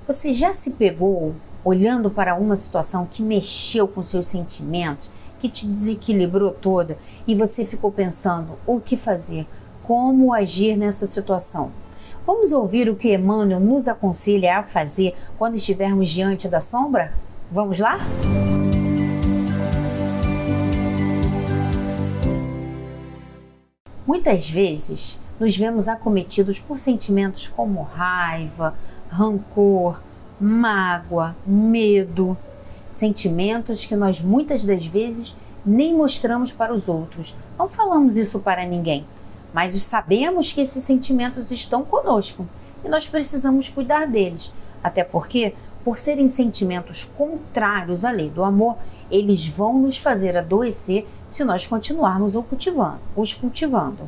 Você já se pegou olhando para uma situação que mexeu com seus sentimentos, que te desequilibrou toda e você ficou pensando o que fazer, como agir nessa situação? Vamos ouvir o que Emmanuel nos aconselha a fazer quando estivermos diante da sombra? Vamos lá? Muitas vezes nos vemos acometidos por sentimentos como raiva, rancor, mágoa, medo. Sentimentos que nós muitas das vezes nem mostramos para os outros. Não falamos isso para ninguém, mas sabemos que esses sentimentos estão conosco e nós precisamos cuidar deles. Até porque, por serem sentimentos contrários à lei do amor, eles vão nos fazer adoecer se nós continuarmos os cultivando.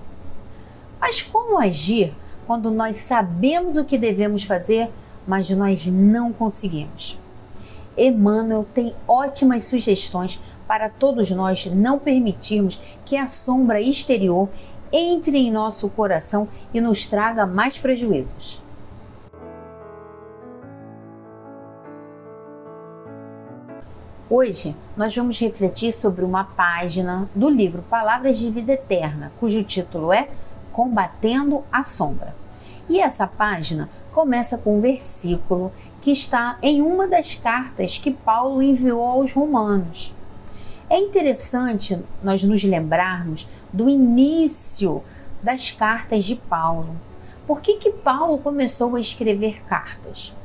Mas como agir quando nós sabemos o que devemos fazer, mas nós não conseguimos? Emmanuel tem ótimas sugestões para todos nós não permitirmos que a sombra exterior entre em nosso coração e nos traga mais prejuízos. Hoje nós vamos refletir sobre uma página do livro Palavras de Vida Eterna, cujo título é Combatendo a Sombra. E essa página começa com um versículo que está em uma das cartas que Paulo enviou aos Romanos. É interessante nós nos lembrarmos do início das cartas de Paulo. Por que Paulo começou a escrever cartas?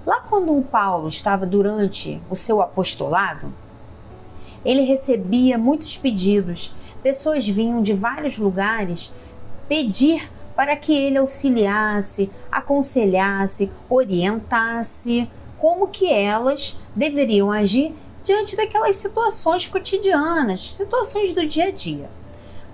Lá quando o Paulo estava durante o seu apostolado, ele recebia muitos pedidos. Pessoas vinham de vários lugares pedir para que ele auxiliasse, aconselhasse, orientasse como que elas deveriam agir diante daquelas situações cotidianas, situações do dia a dia.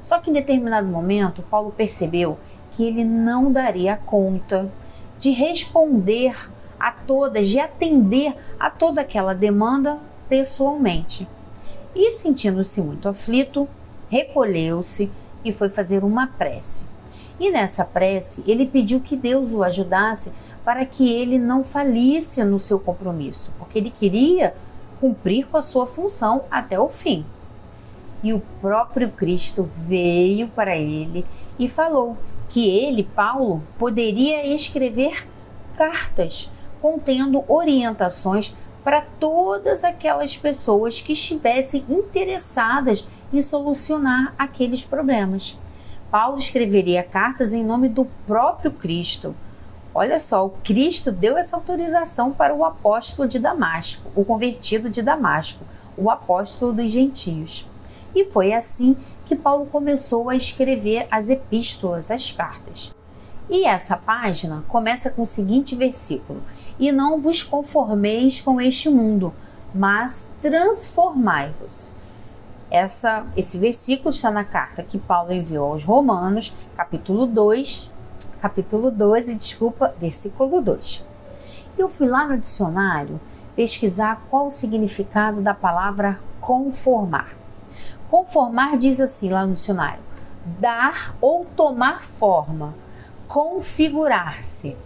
Só que em determinado momento, Paulo percebeu que ele não daria conta de responder a todas, de atender a toda aquela demanda pessoalmente. E sentindo-se muito aflito, recolheu-se e foi fazer uma prece. E nessa prece, ele pediu que Deus o ajudasse para que ele não falisse no seu compromisso, porque ele queria cumprir com a sua função até o fim. E o próprio Cristo veio para ele e falou que ele, Paulo, poderia escrever cartas contendo orientações para todas aquelas pessoas que estivessem interessadas em solucionar aqueles problemas. Paulo escreveria cartas em nome do próprio Cristo. Olha só, o Cristo deu essa autorização para o apóstolo de Damasco, o convertido de Damasco, o apóstolo dos gentios. E foi assim que Paulo começou a escrever as epístolas, as cartas. E essa página começa com o seguinte versículo: E não vos conformeis com este mundo, mas transformai-vos. Esse versículo está na carta que Paulo enviou aos Romanos, capítulo 12, versículo 2. Eu fui lá no dicionário pesquisar qual o significado da palavra conformar. Conformar diz assim lá no dicionário: dar ou tomar forma, configurar-se,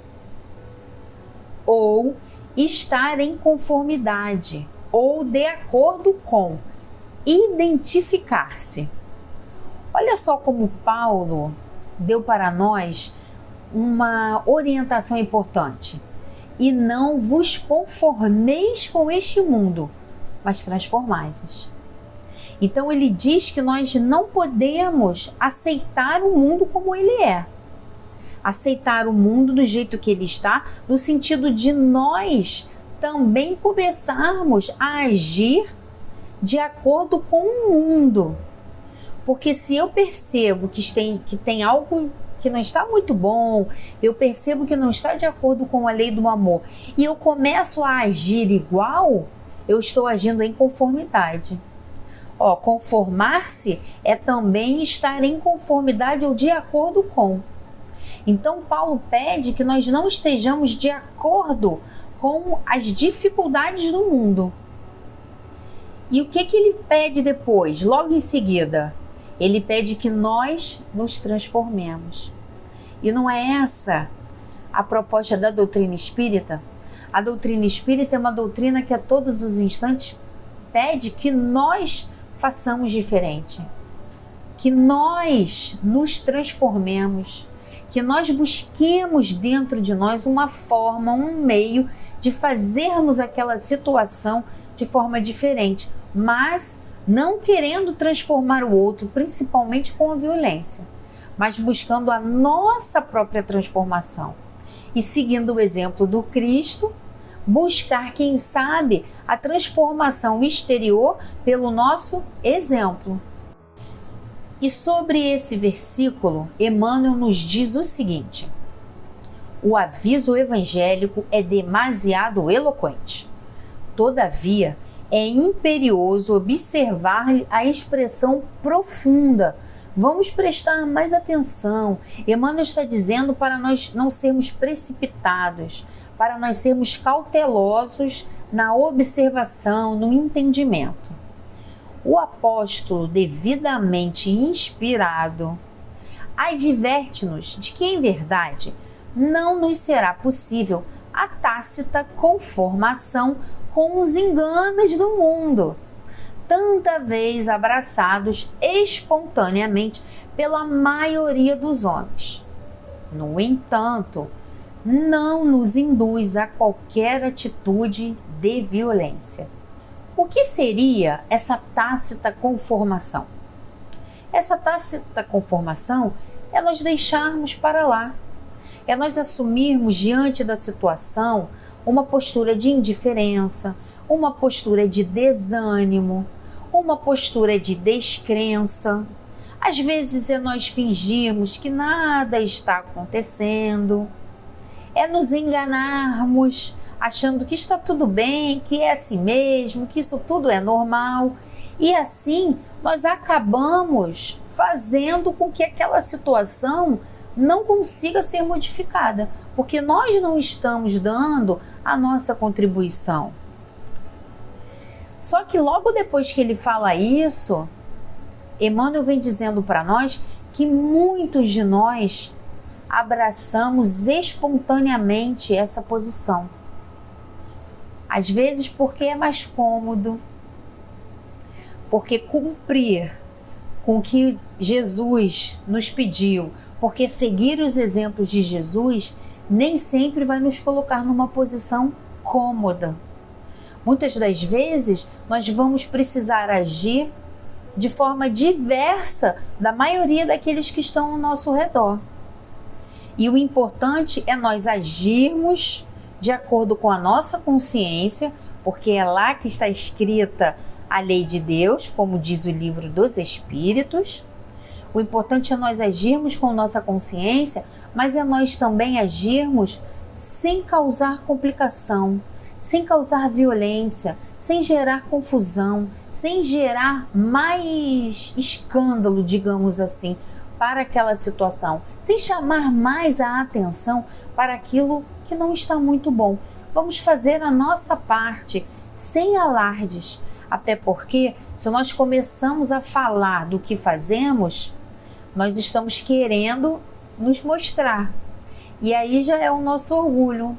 ou estar em conformidade, ou de acordo com, identificar-se. Olha só como Paulo deu para nós uma orientação importante. E não vos conformeis com este mundo, mas transformai-vos. Então ele diz que nós não podemos aceitar o mundo como ele é. Aceitar o mundo do jeito que ele está, no sentido de nós também começarmos a agir de acordo com o mundo. Porque se eu percebo que tem algo que não está muito bom, eu percebo que não está de acordo com a lei do amor, e eu começo a agir igual, eu estou agindo em conformidade. Conformar-se é também estar em conformidade ou de acordo com. Então Paulo pede que nós não estejamos de acordo com as dificuldades do mundo. E o que ele pede depois, logo em seguida? Ele pede que nós nos transformemos. E não é essa a proposta da doutrina espírita? A doutrina espírita é uma doutrina que a todos os instantes pede que nós façamos diferente, que nós nos transformemos, que nós busquemos dentro de nós uma forma, um meio de fazermos aquela situação de forma diferente, mas não querendo transformar o outro, principalmente com a violência, mas buscando a nossa própria transformação. E seguindo o exemplo do Cristo, buscar, quem sabe, a transformação exterior pelo nosso exemplo. E sobre esse versículo, Emmanuel nos diz o seguinte: o aviso evangélico é demasiado eloquente. Todavia, é imperioso observar-lhe a expressão profunda. Vamos prestar mais atenção. Emmanuel está dizendo para nós não sermos precipitados, para nós sermos cautelosos na observação, no entendimento. O apóstolo, devidamente inspirado, adverte-nos de que, em verdade, não nos será possível a tácita conformação com os enganos do mundo, tanta vez abraçados espontaneamente pela maioria dos homens. No entanto, não nos induz a qualquer atitude de violência. O que seria essa tácita conformação? Essa tácita conformação é nós deixarmos para lá, é nós assumirmos diante da situação uma postura de indiferença, uma postura de desânimo, uma postura de descrença. Às vezes é nós fingirmos que nada está acontecendo, é nos enganarmos, achando que está tudo bem, que é assim mesmo, que isso tudo é normal. E assim nós acabamos fazendo com que aquela situação não consiga ser modificada, porque nós não estamos dando a nossa contribuição. Só que logo depois que ele fala isso, Emmanuel vem dizendo para nós que muitos de nós abraçamos espontaneamente essa posição. Às vezes porque é mais cômodo, porque cumprir com o que Jesus nos pediu, porque seguir os exemplos de Jesus nem sempre vai nos colocar numa posição cômoda. Muitas das vezes nós vamos precisar agir de forma diversa da maioria daqueles que estão ao nosso redor. E o importante é nós agirmos de acordo com a nossa consciência, porque é lá que está escrita a lei de Deus, como diz o livro dos Espíritos. O importante é nós agirmos com nossa consciência, mas é nós também agirmos sem causar complicação, sem causar violência, sem gerar confusão, sem gerar mais escândalo, digamos assim, para aquela situação, sem chamar mais a atenção para aquilo que não está muito bom. Vamos fazer a nossa parte, sem alardes, até porque se nós começamos a falar do que fazemos, nós estamos querendo nos mostrar. E aí já é o nosso orgulho,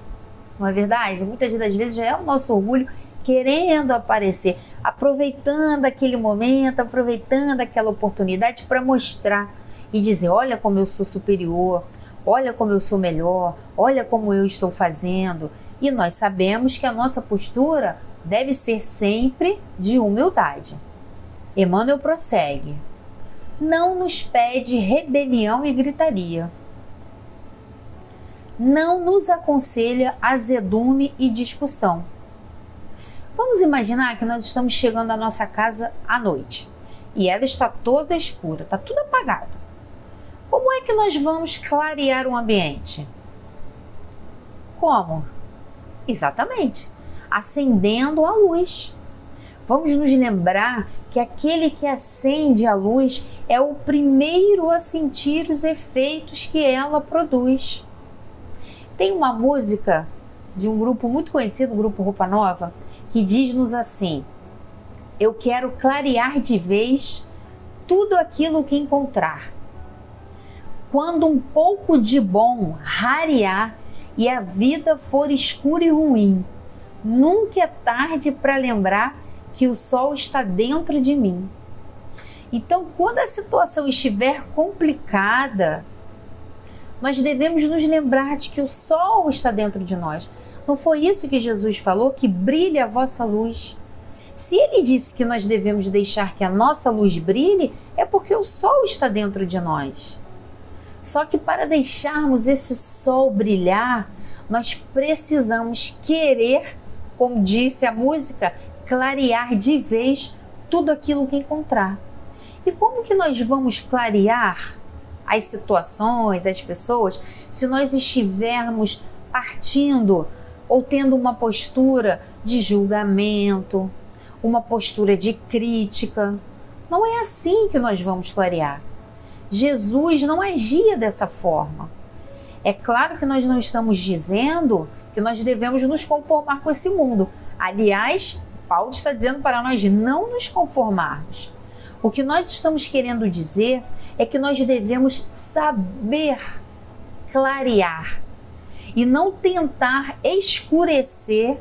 não é verdade? Muitas das vezes já é o nosso orgulho querendo aparecer, aproveitando aquele momento, aproveitando aquela oportunidade para mostrar e dizer: olha como eu sou superior, olha como eu sou melhor, olha como eu estou fazendo. E nós sabemos que a nossa postura deve ser sempre de humildade. Emmanuel prossegue: não nos pede rebelião e gritaria. Não nos aconselha azedume e discussão. Vamos imaginar que nós estamos chegando à nossa casa à noite e ela está toda escura, está tudo apagado. Como é que nós vamos clarear o ambiente? Como? Exatamente, acendendo a luz. Vamos nos lembrar que aquele que acende a luz é o primeiro a sentir os efeitos que ela produz. Tem uma música de um grupo muito conhecido, o grupo Roupa Nova, que diz-nos assim: eu quero clarear de vez tudo aquilo que encontrar. Quando um pouco de bom rarear, e a vida for escura e ruim, nunca é tarde para lembrar que o sol está dentro de mim. Então, quando a situação estiver complicada, nós devemos nos lembrar de que o sol está dentro de nós. Não foi isso que Jesus falou? Que brilhe a vossa luz. Se ele disse que nós devemos deixar que a nossa luz brilhe, é porque o sol está dentro de nós. Só que para deixarmos esse sol brilhar, nós precisamos querer, como disse a música, clarear de vez tudo aquilo que encontrar. E como que nós vamos clarear as situações, as pessoas, se nós estivermos partindo ou tendo uma postura de julgamento, uma postura de crítica? Não é assim que nós vamos clarear. Jesus não agia dessa forma. É claro que nós não estamos dizendo que nós devemos nos conformar com esse mundo. Aliás, Paulo está dizendo para nós não nos conformarmos. O que nós estamos querendo dizer é que nós devemos saber clarear e não tentar escurecer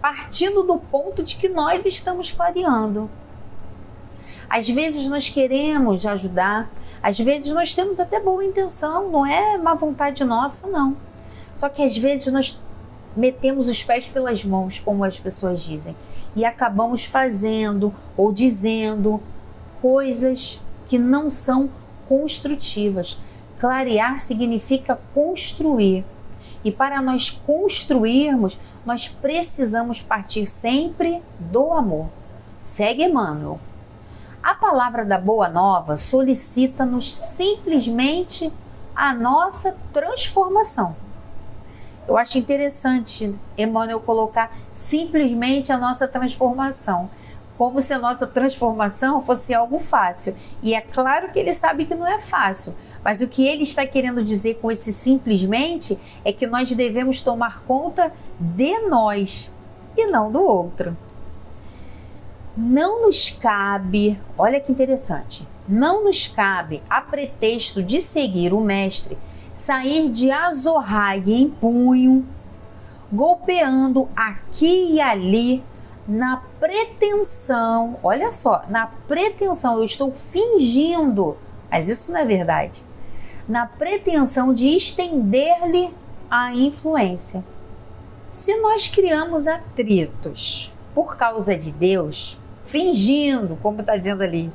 partindo do ponto de que nós estamos clareando. Às vezes nós queremos ajudar, às vezes nós temos até boa intenção, não é má vontade nossa, não. Só que às vezes nós metemos os pés pelas mãos, como as pessoas dizem, e acabamos fazendo ou dizendo coisas que não são construtivas. Clarear significa construir. E para nós construirmos, nós precisamos partir sempre do amor. Segue Emmanuel. A palavra da Boa Nova solicita-nos simplesmente a nossa transformação. Eu acho interessante Emmanuel colocar simplesmente a nossa transformação, como se a nossa transformação fosse algo fácil. E é claro que ele sabe que não é fácil, mas o que ele está querendo dizer com esse simplesmente é que nós devemos tomar conta de nós e não do outro. Não nos cabe, olha que interessante, não nos cabe, a pretexto de seguir o mestre, sair de azorrague em punho, golpeando aqui e ali, na pretensão, olha só, na pretensão, eu estou fingindo, mas isso não é verdade, na pretensão de estender-lhe a influência. Se nós criamos atritos por causa de Deus, fingindo, como está dizendo ali,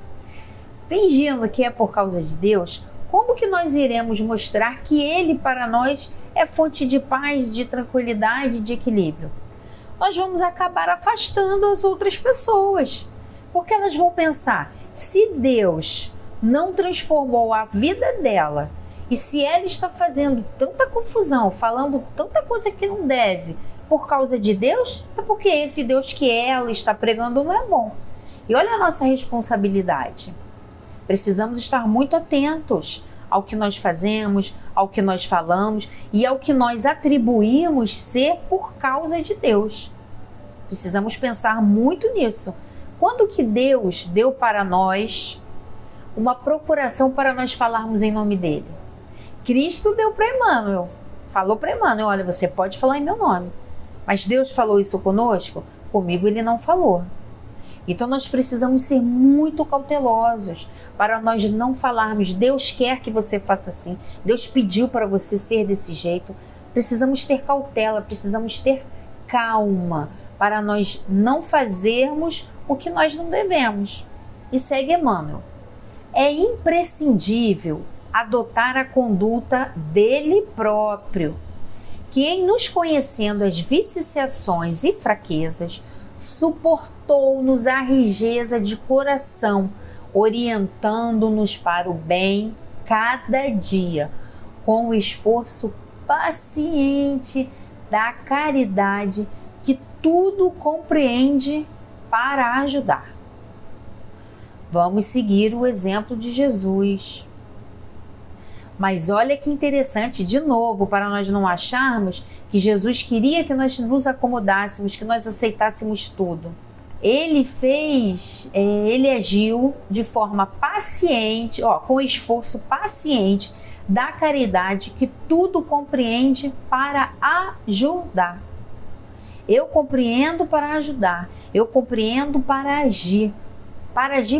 fingindo que é por causa de Deus, como que nós iremos mostrar que Ele para nós é fonte de paz, de tranquilidade, de equilíbrio? Nós vamos acabar afastando as outras pessoas, porque elas vão pensar, se Deus não transformou a vida dela, e se ela está fazendo tanta confusão, falando tanta coisa que não deve, por causa de Deus, é porque esse Deus que ela está pregando não é bom. E olha a nossa responsabilidade. Precisamos estar muito atentos ao que nós fazemos, ao que nós falamos e ao que nós atribuímos ser por causa de Deus. Precisamos pensar muito nisso. Quando que Deus deu para nós uma procuração para nós falarmos em nome dele? Cristo deu para Emmanuel. Falou para Emmanuel, olha, você pode falar em meu nome. Mas Deus falou isso conosco? Comigo ele não falou. Então nós precisamos ser muito cautelosos para nós não falarmos, Deus quer que você faça assim, Deus pediu para você ser desse jeito. Precisamos ter cautela, precisamos ter calma para nós não fazermos o que nós não devemos. E segue Emmanuel. É imprescindível adotar a conduta dele próprio, que em nos conhecendo as viciações e fraquezas, suportou-nos a rijeza de coração, orientando-nos para o bem cada dia, com o esforço paciente da caridade que tudo compreende para ajudar. Vamos seguir o exemplo de Jesus. Mas olha que interessante, de novo, para nós não acharmos que Jesus queria que nós nos acomodássemos, que nós aceitássemos tudo. Ele agiu de forma paciente, com esforço paciente da caridade que tudo compreende para ajudar. Eu compreendo para ajudar, eu compreendo para agir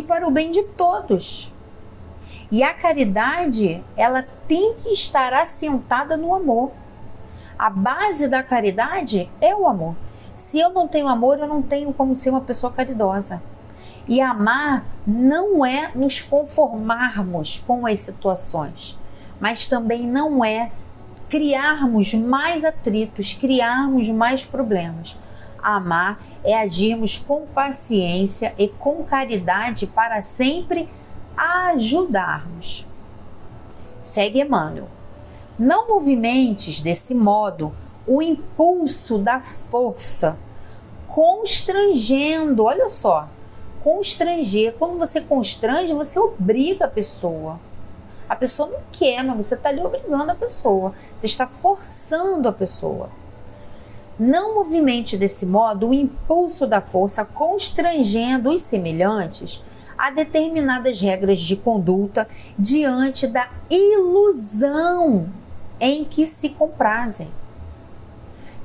para o bem de todos. E a caridade, ela tem que estar assentada no amor. A base da caridade é o amor. Se eu não tenho amor, eu não tenho como ser uma pessoa caridosa. E amar não é nos conformarmos com as situações, mas também não é criarmos mais atritos, criarmos mais problemas. Amar é agirmos com paciência e com caridade para sempre ajudarmos. Segue Emmanuel. Não movimentes desse modo o impulso da força, constrangendo, olha só, constranger. Quando você constrange, você obriga a pessoa. A pessoa não quer, mas você está ali obrigando a pessoa. Você está forçando a pessoa. Não movimente desse modo o impulso da força, constrangendo os semelhantes a determinadas regras de conduta diante da ilusão em que se comprazem.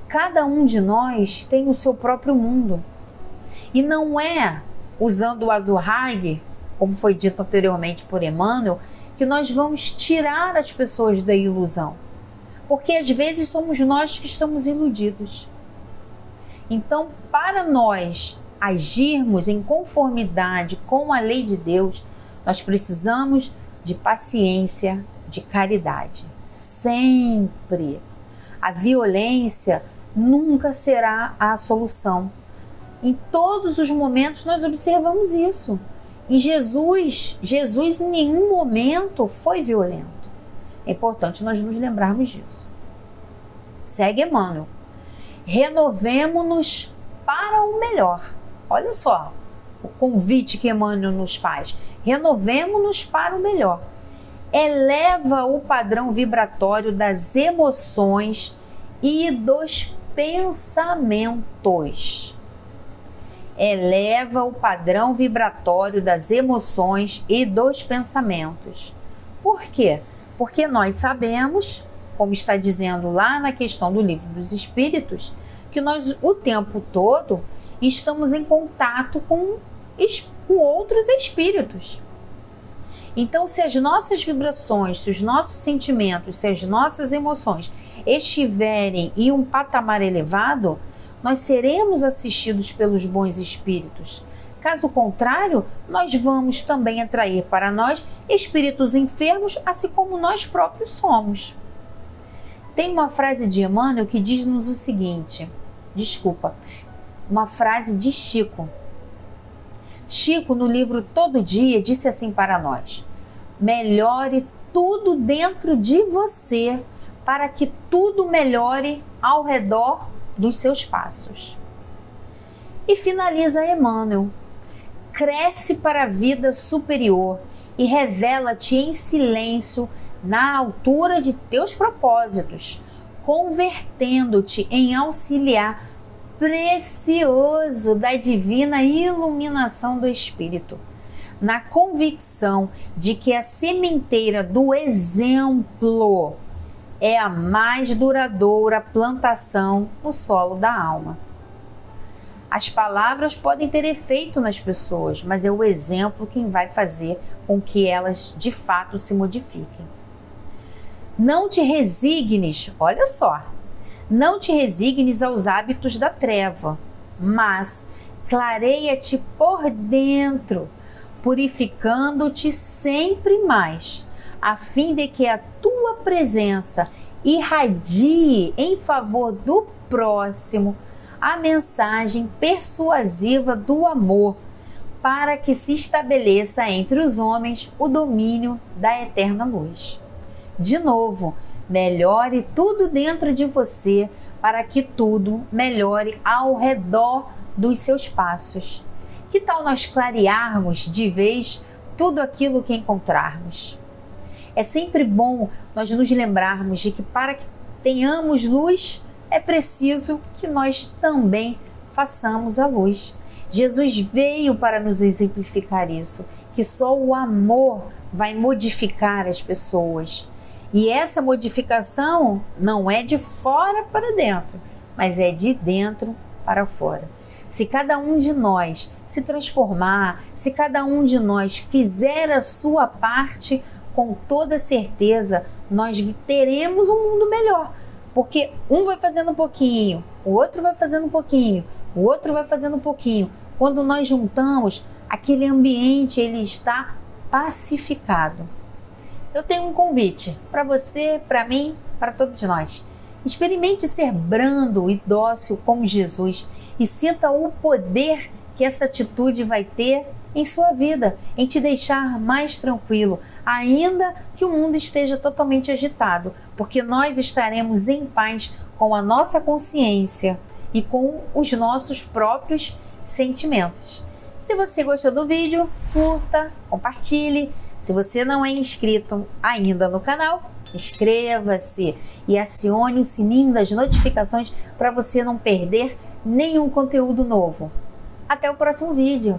Cada um de nós tem o seu próprio mundo. E não é usando o Azurhag, como foi dito anteriormente por Emmanuel, que nós vamos tirar as pessoas da ilusão. Porque às vezes somos nós que estamos iludidos. Então, para nós agirmos em conformidade com a lei de Deus, nós precisamos de paciência, de caridade. Sempre. A violência nunca será a solução. Em todos os momentos nós observamos isso. E Jesus em nenhum momento foi violento. É importante nós nos lembrarmos disso. Segue Emmanuel. Renovemo-nos para o melhor. Olha só o convite que Emmanuel nos faz. Renovemo-nos para o melhor. Eleva o padrão vibratório das emoções e dos pensamentos. Eleva o padrão vibratório das emoções e dos pensamentos. Por quê? Porque nós sabemos, como está dizendo lá na questão do Livro dos Espíritos, que nós o tempo todo estamos em contato com outros espíritos. Então, se as nossas vibrações, se os nossos sentimentos, se as nossas emoções estiverem em um patamar elevado, nós seremos assistidos pelos bons espíritos. Caso contrário, nós vamos também atrair para nós espíritos enfermos, assim como nós próprios somos. Tem uma frase de Emmanuel que diz-nos o seguinte, uma frase de Chico. Chico, no livro Todo Dia, disse assim para nós: melhore tudo dentro de você, para que tudo melhore ao redor dos seus passos. E finaliza Emmanuel: cresce para a vida superior e revela-te em silêncio na altura de teus propósitos, convertendo-te em auxiliar precioso da divina iluminação do Espírito, na convicção de que a sementeira do exemplo é a mais duradoura plantação no solo da alma. As palavras podem ter efeito nas pessoas, mas é o exemplo quem vai fazer com que elas de fato se modifiquem. Não te resignes, olha só, não te resignes aos hábitos da treva, mas clareia-te por dentro, purificando-te sempre mais, a fim de que a tua presença irradie em favor do próximo a mensagem persuasiva do amor, para que se estabeleça entre os homens o domínio da eterna luz. De novo, melhore tudo dentro de você, para que tudo melhore ao redor dos seus passos. Que tal nós clarearmos de vez tudo aquilo que encontrarmos? É sempre bom nós nos lembrarmos de que para que tenhamos luz, é preciso que nós também façamos a luz. Jesus veio para nos exemplificar isso, que só o amor vai modificar as pessoas. E essa modificação não é de fora para dentro, mas é de dentro para fora. Se cada um de nós se transformar, se cada um de nós fizer a sua parte, com toda certeza nós teremos um mundo melhor. Porque um vai fazendo um pouquinho, o outro vai fazendo um pouquinho, o outro vai fazendo um pouquinho. Quando nós juntamos, aquele ambiente ele está pacificado. Eu tenho um convite para você, para mim, para todos nós. Experimente ser brando e dócil como Jesus e sinta o poder que essa atitude vai ter em sua vida, em te deixar mais tranquilo, ainda que o mundo esteja totalmente agitado, porque nós estaremos em paz com a nossa consciência e com os nossos próprios sentimentos. Se você gostou do vídeo, curta, compartilhe. Se você não é inscrito ainda no canal, inscreva-se e acione o sininho das notificações para você não perder nenhum conteúdo novo. Até o próximo vídeo!